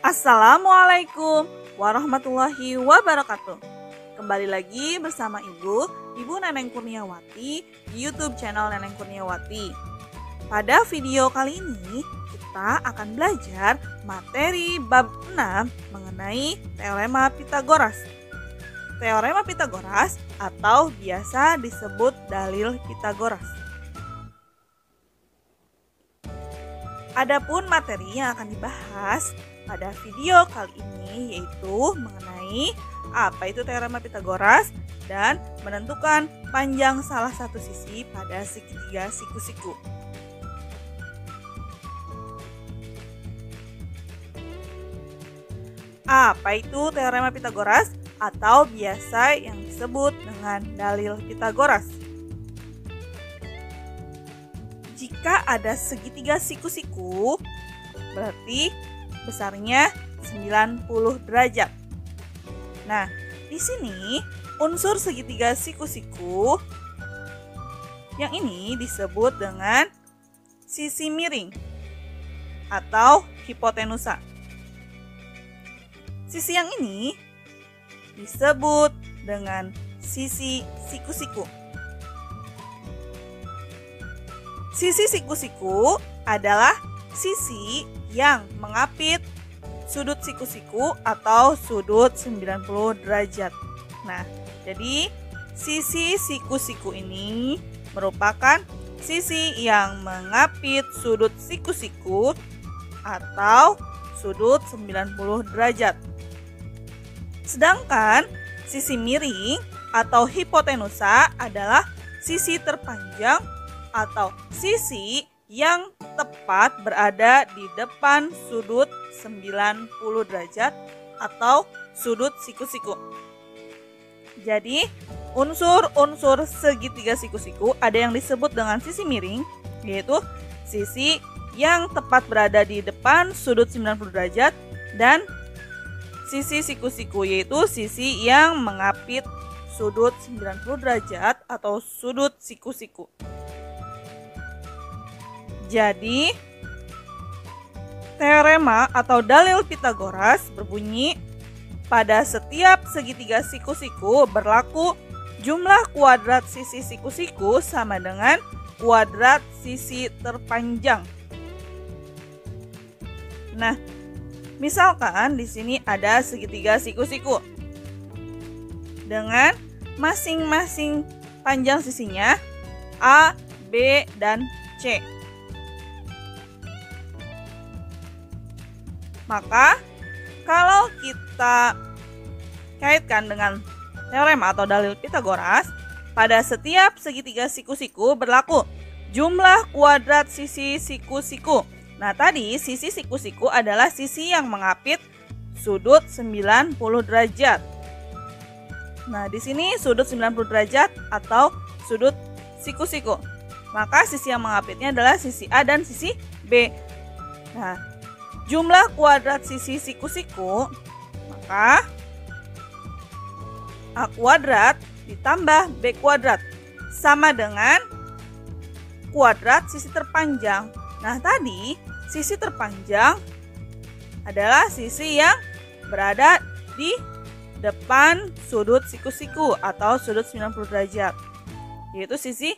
Assalamualaikum warahmatullahi wabarakatuh. Kembali lagi bersama Ibu Neneng Kurniawati di YouTube channel Neneng Kurniawati. Pada video kali ini kita akan belajar materi bab 6 mengenai teorema Pitagoras. Teorema Pitagoras atau biasa disebut dalil Pitagoras. Adapun materi yang akan dibahas pada video kali ini yaitu mengenai apa itu teorema Pitagoras dan menentukan panjang salah satu sisi pada segitiga siku-siku. Apa itu teorema Pitagoras atau biasa yang disebut dengan dalil Pitagoras? Jika ada segitiga siku-siku, berarti besarnya 90 derajat. Nah, di sini unsur segitiga siku-siku yang ini disebut dengan sisi miring atau hipotenusa. Sisi yang ini disebut dengan sisi siku-siku. Sisi siku-siku adalah sisi yang mengapit sudut siku-siku atau sudut 90 derajat. Nah, jadi sisi siku-siku ini merupakan sisi yang mengapit sudut siku-siku atau sudut 90 derajat. Sedangkan sisi miring atau hipotenusa adalah sisi terpanjang atau sisi yang tepat berada di depan sudut 90 derajat atau sudut siku-siku. Jadi, unsur-unsur segitiga siku-siku ada yang disebut dengan sisi miring, yaitu sisi yang tepat berada di depan sudut 90 derajat, dan sisi siku-siku yaitu sisi yang mengapit sudut 90 derajat atau sudut siku-siku. Jadi, teorema atau dalil Pitagoras berbunyi pada setiap segitiga siku-siku berlaku jumlah kuadrat sisi siku-siku sama dengan kuadrat sisi terpanjang. Nah, misalkan di sini ada segitiga siku-siku dengan masing-masing panjang sisinya A, B, dan C. Maka, kalau kita kaitkan dengan teorema atau dalil Pitagoras, pada setiap segitiga siku-siku berlaku jumlah kuadrat sisi siku-siku. Nah, tadi sisi siku-siku adalah sisi yang mengapit sudut 90 derajat. Nah, di sini sudut 90 derajat atau sudut siku-siku. Maka sisi yang mengapitnya adalah sisi A dan sisi B. Nah, jumlah kuadrat sisi siku-siku, maka A kuadrat ditambah B kuadrat sama dengan kuadrat sisi terpanjang. Nah, tadi sisi terpanjang adalah sisi yang berada di depan sudut siku-siku atau sudut 90 derajat, yaitu sisi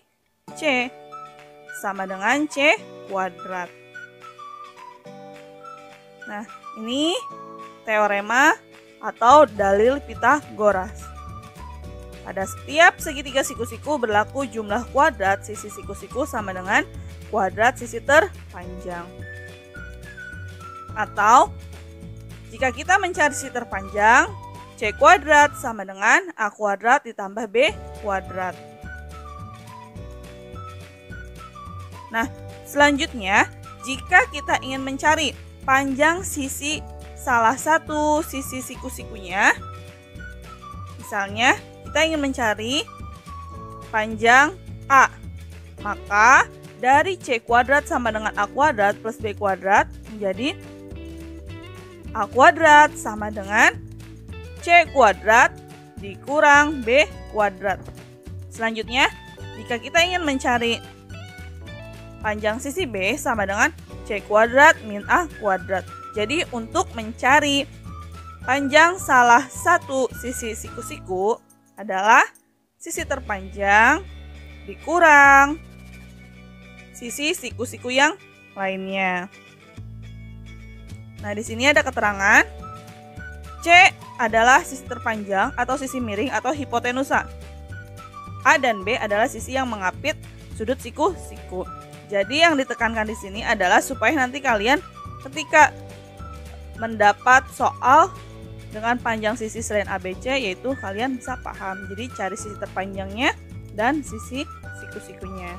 C sama dengan C kuadrat. Nah, ini teorema atau dalil Pitagoras. Pada setiap segitiga siku-siku berlaku jumlah kuadrat sisi siku-siku sama dengan kuadrat sisi terpanjang. Atau, jika kita mencari sisi terpanjang, C kuadrat sama dengan A kuadrat ditambah B kuadrat. Nah, selanjutnya, jika kita ingin mencari panjang sisi salah satu sisi siku-sikunya, misalnya kita ingin mencari panjang A, maka dari C kuadrat sama dengan A kuadrat plus B kuadrat menjadi A kuadrat sama dengan C kuadrat dikurang B kuadrat. Selanjutnya, jika kita ingin mencari panjang sisi B sama dengan C kuadrat min A kuadrat. Jadi untuk mencari panjang salah satu sisi siku-siku adalah sisi terpanjang dikurang sisi siku-siku yang lainnya. Nah, di sini ada keterangan C adalah sisi terpanjang atau sisi miring atau hipotenusa. A dan B adalah sisi yang mengapit sudut siku-siku. Jadi yang ditekankan di sini adalah supaya nanti kalian ketika mendapat soal dengan panjang sisi selain ABC, yaitu kalian bisa paham. Jadi cari sisi terpanjangnya dan sisi siku-sikunya.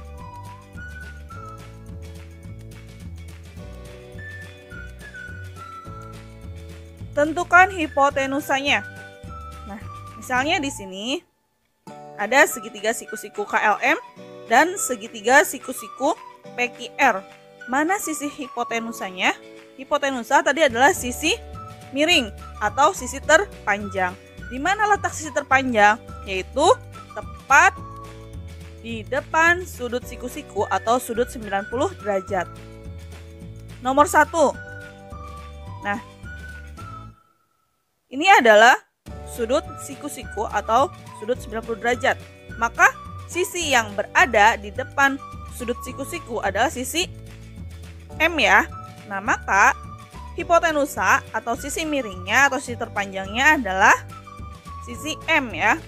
Tentukan hipotenusanya. Nah, misalnya di sini ada segitiga siku-siku KLM dan segitiga siku-siku PQR. Mana sisi hipotenusanya? Hipotenusa tadi adalah sisi miring atau sisi terpanjang. Di mana letak sisi terpanjang? Yaitu tepat di depan sudut siku-siku atau sudut 90 derajat. Nomor 1. Nah, ini adalah sudut siku-siku atau sudut 90 derajat. Maka sisi yang berada di depan sudut siku-siku adalah sisi M ya. Nah, maka hipotenusa atau sisi miringnya atau sisi terpanjangnya adalah sisi M ya.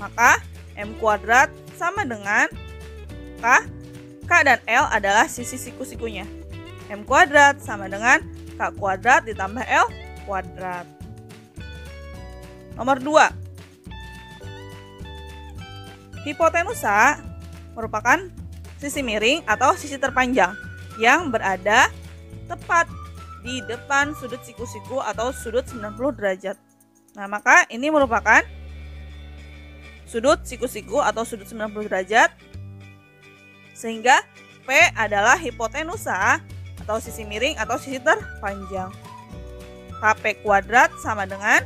Maka M kuadrat sama dengan K. K dan L adalah sisi siku-sikunya. M kuadrat sama dengan K kuadrat ditambah L kuadrat. Nomor 2. Hipotenusa merupakan sisi miring atau sisi terpanjang yang berada tepat di depan sudut siku-siku atau sudut 90 derajat. Nah, maka ini merupakan sudut siku-siku atau sudut 90 derajat, sehingga P adalah hipotenusa atau sisi miring atau sisi terpanjang. KP kuadrat sama dengan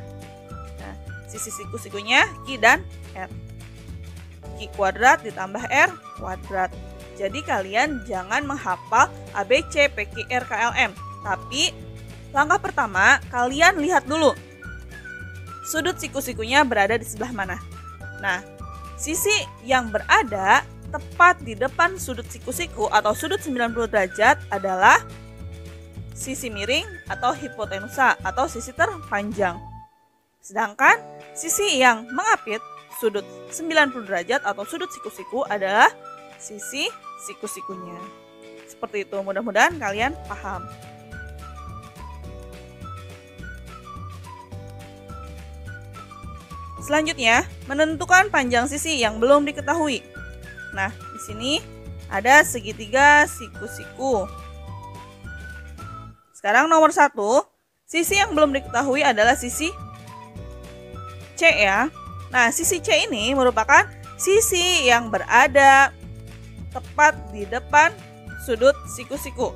sisi siku-sikunya Q dan R. Q kuadrat ditambah R kuadrat. Jadi kalian jangan menghafal ABC, PQR, KLM. Tapi langkah pertama kalian lihat dulu sudut siku-sikunya berada di sebelah mana. Nah, sisi yang berada tepat di depan sudut siku-siku atau sudut 90 derajat adalah sisi miring atau hipotenusa atau sisi terpanjang. Sedangkan sisi yang mengapit sudut 90 derajat atau sudut siku-siku adalah sisi siku-sikunya. Seperti itu, mudah-mudahan kalian paham. Selanjutnya, menentukan panjang sisi yang belum diketahui. Nah, di sini ada segitiga siku-siku. Sekarang nomor 1, sisi yang belum diketahui adalah sisi C ya. Nah, sisi C ini merupakan sisi yang berada tepat di depan sudut siku-siku.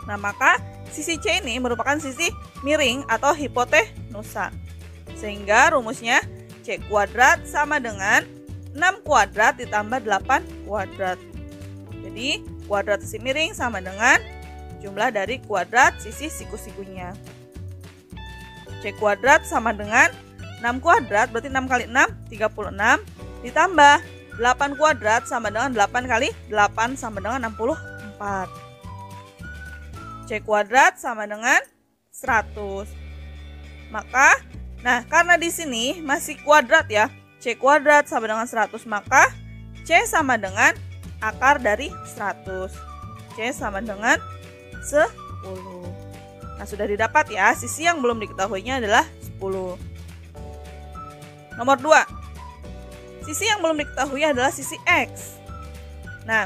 Nah, maka sisi C ini merupakan sisi miring atau hipotenusa. Sehingga rumusnya C kuadrat sama dengan 6 kuadrat ditambah 8 kuadrat. Jadi, kuadrat sisi miring sama dengan jumlah dari kuadrat sisi siku-sikunya. C kuadrat sama dengan 6 kuadrat, berarti 6 kali 6, 36, ditambah 8 kuadrat sama dengan 8 kali 8 sama dengan 64. C kuadrat sama dengan 100. Maka, nah karena di sini masih kuadrat ya, C kuadrat sama dengan 100, maka C sama dengan akar dari 100. C sama dengan 10. Nah, sudah didapat ya, sisi yang belum diketahuinya adalah 10. Nomor 2. Sisi yang belum diketahui adalah sisi X. Nah,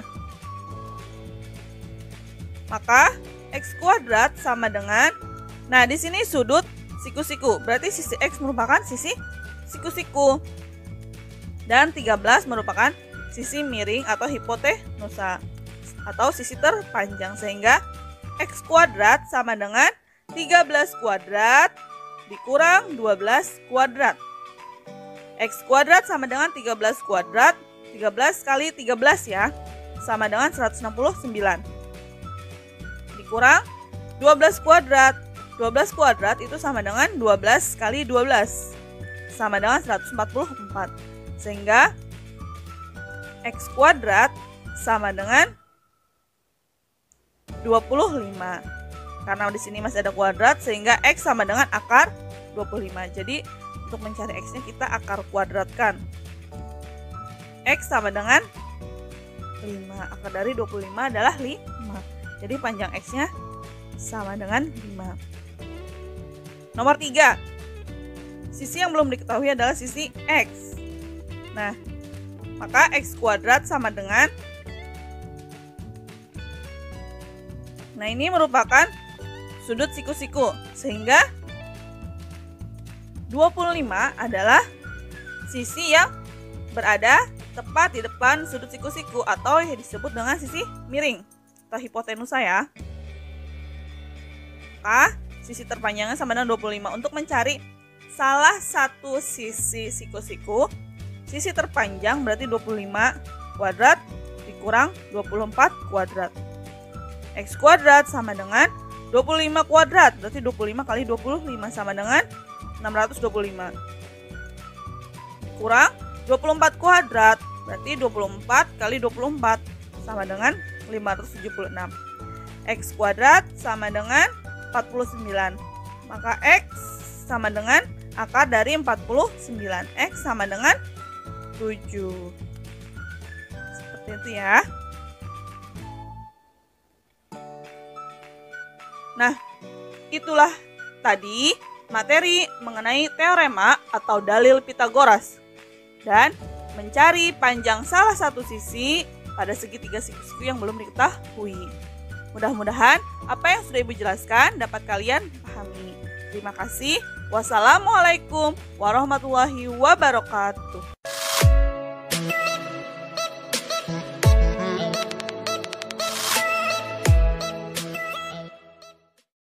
maka X kuadrat sama dengan, nah di sini sudut siku-siku, berarti sisi X merupakan sisi siku-siku. Dan 13 merupakan sisi miring atau hipotenusa atau sisi terpanjang, sehingga X kuadrat sama dengan 13 kuadrat dikurang 12 kuadrat. X kuadrat sama dengan 13 kuadrat, 13 kali 13 ya, sama dengan 169. Dikurang 12 kuadrat. 12 kuadrat itu sama dengan 12 kali 12. Sama dengan 144. Sehingga X kuadrat sama dengan 25. Karena di sini masih ada kuadrat sehingga X sama dengan akar 25. Jadi untuk mencari X-nya kita akar kuadratkan. X sama dengan 5. Akar dari 25 adalah 5. Jadi panjang X-nya sama dengan 5. Nomor 3. Sisi yang belum diketahui adalah sisi X. Nah, maka X kuadrat sama dengan, nah ini merupakan sudut siku-siku, sehingga 25 adalah sisi yang berada tepat di depan sudut siku-siku atau yang disebut dengan sisi miring atau hipotenusa ya. Maka sisi terpanjangnya sama dengan 25. Untuk mencari salah satu sisi siku-siku, sisi terpanjang berarti 25 kuadrat dikurang 24 kuadrat. X kuadrat sama dengan 25 kuadrat, berarti 25 kali 25 sama dengan 625. Kurang 24 kuadrat, berarti 24 kali 24 sama dengan 576. X kuadrat sama dengan 49. Maka X sama dengan akar dari 49. X sama dengan 7. Seperti itu ya. Nah, itulah tadi materi mengenai teorema atau dalil Pitagoras dan mencari panjang salah satu sisi pada segitiga siku-siku yang belum diketahui. Mudah-mudahan apa yang sudah Ibu jelaskan dapat kalian pahami. Terima kasih. Wassalamualaikum warahmatullahi wabarakatuh.